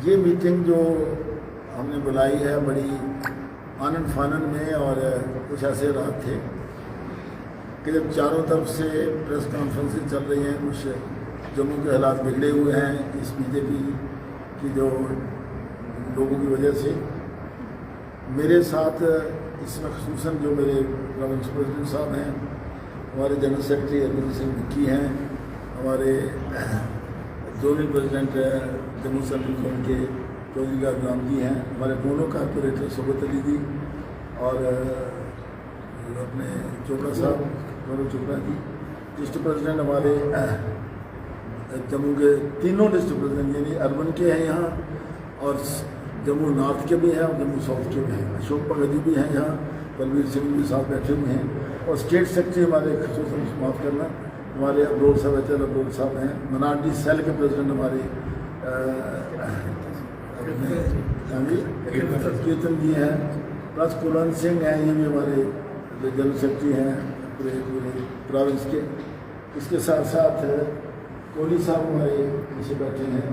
ये मीटिंग जो हमने बुलाई है बड़ी आनन फानन में, और कुछ ऐसे रात थे कि जब चारों तरफ से प्रेस कॉन्फ्रेंसें चल रही हैं, कुछ जम्मू के हालात बिगड़े हुए हैं इस बीजेपी की जो लोगों की वजह से। मेरे साथ इसमें खसूसन जो मेरे प्रोविंस प्रेसिडेंट साहब हैं, हमारे जनरल सेक्रेटरी अरविंद सिंह विक्की हैं, हमारे zonal president Jammu central zone के चौधरी गुलाम जी हैं, हमारे दोनों कारपोरेटर सोबत अली जी और अपने चोपड़ा साहब, दोनों चोपड़ा जी, डिस्ट्रिक्ट प्रेसिडेंट हमारे जम्मू के तीनों डिस्ट्रिक्ट प्रेसिडेंट यानी अर्बन के हैं यहाँ, और जम्मू नॉर्थ के भी हैं और जम्मू साउथ के भी हैं। अशोक भगत जी भी हैं यहाँ, बलबीर सिंह भी साथ बैठे हुए हैं, और स्टेट सेक्रेटरी हमारे खसूसन माफ़ करना हमारे अब्रोल साहब अब्रोल साहब हैं, मनाडी सेल के प्रेसिडेंट हमारे कीर्तन जी हैं, प्लस कुलवंत सिंह हैं, ये भी हमारे जनरल सेक्रेटरी हैं पूरे प्रोविंस के। इसके साथ साथ कोहली साहब हमारे पीछे बैठे हैं,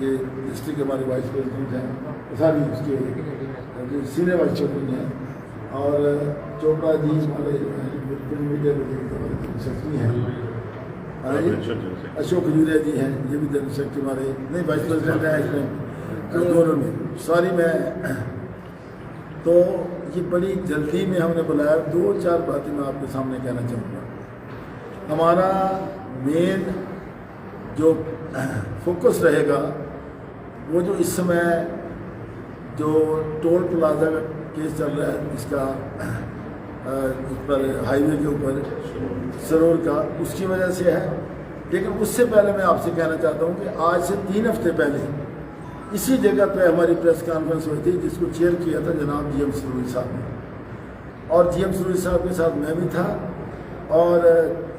ये डिस्ट्रिक्ट हमारे वाइस प्रेसिडेंट हैं, सारी उसके सीनियर वाइस प्रेसिडेंट हैं, और चोपड़ा जी हमारे मीडिया सेक्रेटरी हैं, अशोक खजूरिया जी हैं, ये भी जनरल सेक्रेटरी हमारे नहीं वाइस प्रेसिडेंट हैं इसमें दोनों में सारी में। तो ये बड़ी जल्दी में हमने बुलाया। 2-4 बातें मैं आपके सामने कहना चाहूँगा। हमारा मेन जो फोकस रहेगा वो जो इस समय जो टोल प्लाजा का केस चल रहा है, इसका उस पर हाईवे के ऊपर सरोर का, उसकी वजह से है। लेकिन उससे पहले मैं आपसे कहना चाहता हूँ कि आज से 3 हफ्ते पहले इसी जगह पे हमारी प्रेस कॉन्फ्रेंस हुई थी, जिसको चेयर किया था जनाब GM सरूरी साहब ने, और GM सरूरी साहब के साथ मैं भी था, और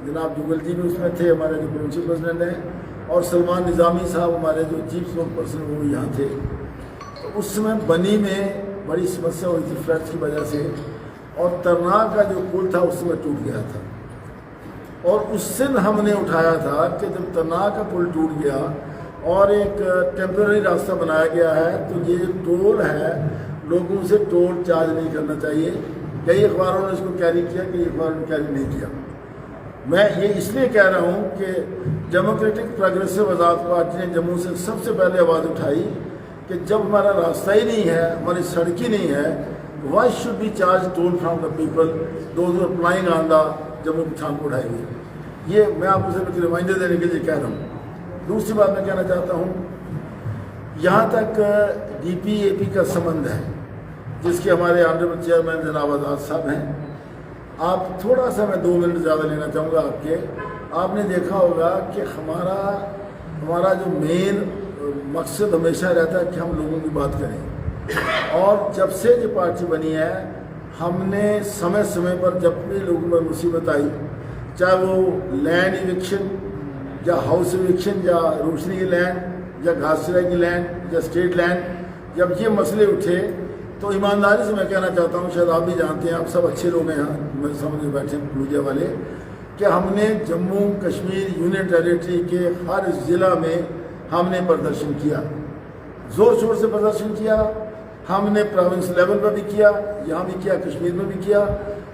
जनाब जुगल जी भी उसमें थे, हमारे जो प्रिंसिपल प्रेसिडेंट हैं, और सलमान निज़ामी साहब हमारे जो चीफ स्पोक पर्सन वो यहाँ थे। तो उस समय बनी में बड़ी समस्या हुई थी फ्लड्स की वजह से, और तरना का जो पुल था उस समय टूट गया था, और उस दिन हमने उठाया था कि जब तरना का पुल टूट गया और एक टेम्पररी रास्ता बनाया गया है, तो ये टोल है, लोगों से टोल चार्ज नहीं करना चाहिए। कई अखबारों ने इसको कैरी किया, कई अखबारों ने कैरी नहीं किया। मैं ये इसलिए कह रहा हूँ कि डेमोक्रेटिक प्रोग्रेसिव आज़ाद पार्टी ने जम्मू से सबसे पहले आवाज़ उठाई कि जब हमारा रास्ता ही नहीं है, हमारी सड़क ही नहीं है, why should be charge toll from the people those applying on the Jammu Pathankot highway. ये मैं आपको सिर्फ एक रिमाइंडर देने के लिए कह रहा हूँ। दूसरी बात मैं कहना चाहता हूँ, यहाँ तक DPAP का संबंध है, जिसके हमारे ऑनरेबल चेयरमैन जनाब आज़ाद साहब हैं। आप थोड़ा सा, मैं 2 मिनट ज़्यादा लेना चाहूँगा आपके। आपने देखा होगा कि हमारा जो मेन मकसद हमेशा रहता है कि हम लोगों की बात करें, और जब से ये पार्टी बनी है हमने समय समय पर जब भी लोगों पर मुसीबत आई, चाहे वो लैंड इविक्शन या हाउस इविक्शन या रोशनी की लैंड या घासचराई की लैंड या स्टेट लैंड, जब ये मसले उठे तो ईमानदारी से मैं कहना चाहता हूँ, शायद आप भी जानते हैं, आप सब अच्छे लोग हैं यहाँ मेरे सामने बैठे मीडिया वाले, कि हमने जम्मू कश्मीर यूनियन टेरिटरी के हर ज़िला में हमने प्रदर्शन किया, ज़ोर शोर से प्रदर्शन किया। हमने प्रोविंस लेवल पर भी किया, यहाँ भी किया, कश्मीर में भी किया,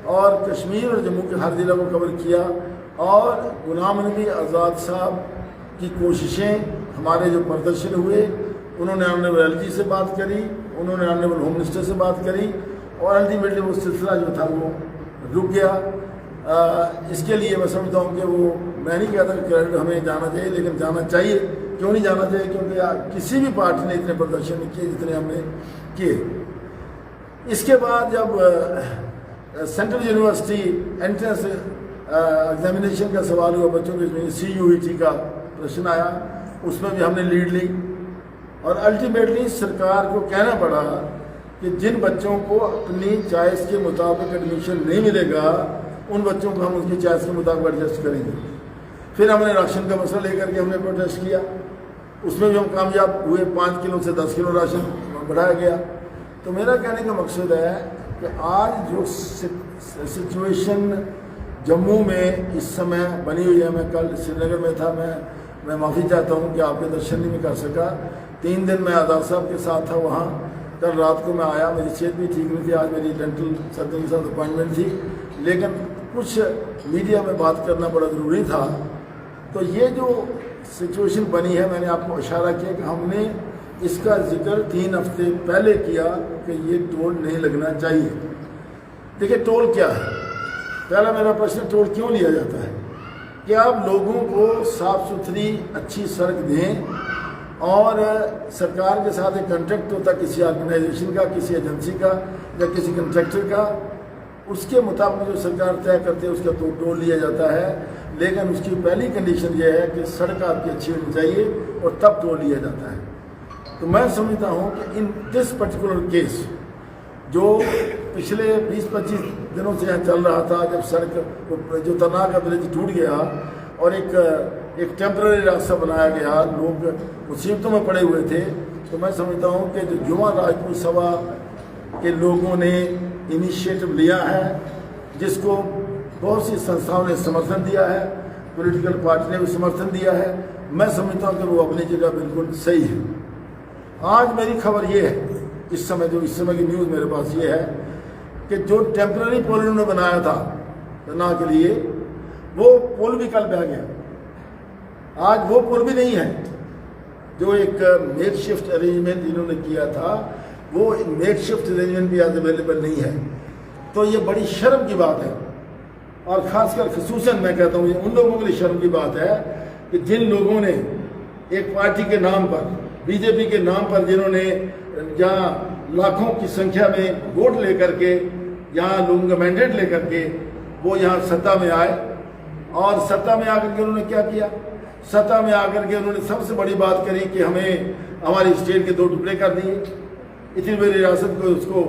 और कश्मीर और जम्मू के हर ज़िला को कवर किया। और गुलाम नबी आज़ाद साहब की कोशिशें, हमारे जो प्रदर्शन हुए, उन्होंने ऑनरेबल LG से बात करी, उन्होंने ऑनरेबल होम मिनिस्टर से बात करी, और अल्टीमेटली वो सिलसिला जो था वो रुक गया। इसके लिए मैं समझता हूँ कि वो, मैं नहीं कहता कि क्रेडिट हमें जाना चाहिए, लेकिन जाना चाहिए। क्यों नहीं जाना चाहिए? क्योंकि किसी भी पार्टी ने इतने प्रदर्शन नहीं किए जितने हमने किए। इसके बाद जब सेंट्रल यूनिवर्सिटी एंट्रेंस एग्जामिनेशन का सवाल हुआ, बच्चों के CUET का प्रश्न आया, उसमें भी हमने लीड ली, और अल्टीमेटली सरकार को कहना पड़ा कि जिन बच्चों को अपनी चॉइस के मुताबिक एडमिशन नहीं मिलेगा, उन बच्चों को हम उनकी चॉइस के मुताबिक एडजस्ट करेंगे। फिर हमने राशन का मसला लेकर के हमने प्रोटेस्ट किया, उसमें भी हम कामयाब हुए, 5 किलो से 10 किलो राशन बढ़ाया गया। तो मेरा कहने का मकसद है कि आज जो सिचुएशन जम्मू में इस समय बनी हुई है, मैं कल श्रीनगर में था, मैं माफ़ी चाहता हूँ कि आपके दर्शन नहीं कर सका, 3 दिन मैं आज़ाद साहब के साथ था वहाँ। कल रात को मैं आया, मेरी सेहत भी ठीक नहीं थी, आज मेरी डेंटल सर्जन के साथ अपॉइंटमेंट थी, लेकिन कुछ मीडिया में बात करना बड़ा ज़रूरी था। तो ये जो सिचुएशन बनी है, मैंने आपको इशारा किया कि हमने इसका जिक्र 3 हफ्ते पहले किया कि ये टोल नहीं लगना चाहिए। देखिए टोल क्या है, पहला मेरा प्रश्न, टोल क्यों लिया जाता है? कि आप लोगों को साफ़ सुथरी अच्छी सड़क दें और सरकार के साथ एक कॉन्ट्रैक्ट होता है किसी ऑर्गेनाइजेशन का, किसी एजेंसी का या किसी कॉन्ट्रैक्टर का, उसके मुताबिक जो सरकार तय करते हैं उसका तो टोल लिया जाता है। लेकिन उसकी पहली कंडीशन ये है कि सड़क आपकी अच्छी होनी चाहिए और तब टोल लिया जाता है। तो मैं समझता हूँ कि इन दिस पर्टिकुलर केस जो पिछले 20-25 दिनों से यहाँ चल रहा था, जब सड़क जो तना का ब्रिज टूट गया और एक टेम्पररी रास्ता बनाया गया, लोग मुसीबतों में पड़े हुए थे, तो मैं समझता हूँ कि जो युवा राजपूत सभा के लोगों ने इनिशिएटिव लिया है, जिसको बहुत सी संस्थाओं ने समर्थन दिया है, पॉलिटिकल पार्टी ने भी समर्थन दिया है, मैं समझता हूँ कि वो अपनी जगह बिल्कुल सही है। आज मेरी खबर ये है, इस समय की न्यूज़ मेरे पास ये है कि जो टेम्पररी पुल उन्होंने बनाया था तना के लिए, वो पुल भी कल बह गया। आज वो पुल भी नहीं है। जो एक मेक शिफ्ट अरेंजमेंट इन्होंने किया था, वो मेक शिफ्ट अरेंजमेंट भी आज अवेलेबल नहीं है। तो ये बड़ी शर्म की बात है, और ख़ासकर खसूसन मैं कहता हूँ ये उन लोगों के लिए शर्म की बात है कि जिन लोगों ने एक पार्टी के नाम पर, बीजेपी के नाम पर, जिन्होंने जहाँ लाखों की संख्या में वोट लेकर के, यहाँ लोगों का मैंडेट लेकर के वो यहाँ सत्ता में आए, और सत्ता में आकर के उन्होंने क्या किया? सत्ता में आकर के उन्होंने सबसे बड़ी बात करी कि हमें हमारी स्टेट के 2 टुकड़े कर दिए, इतनी बड़ी रियासत को उसको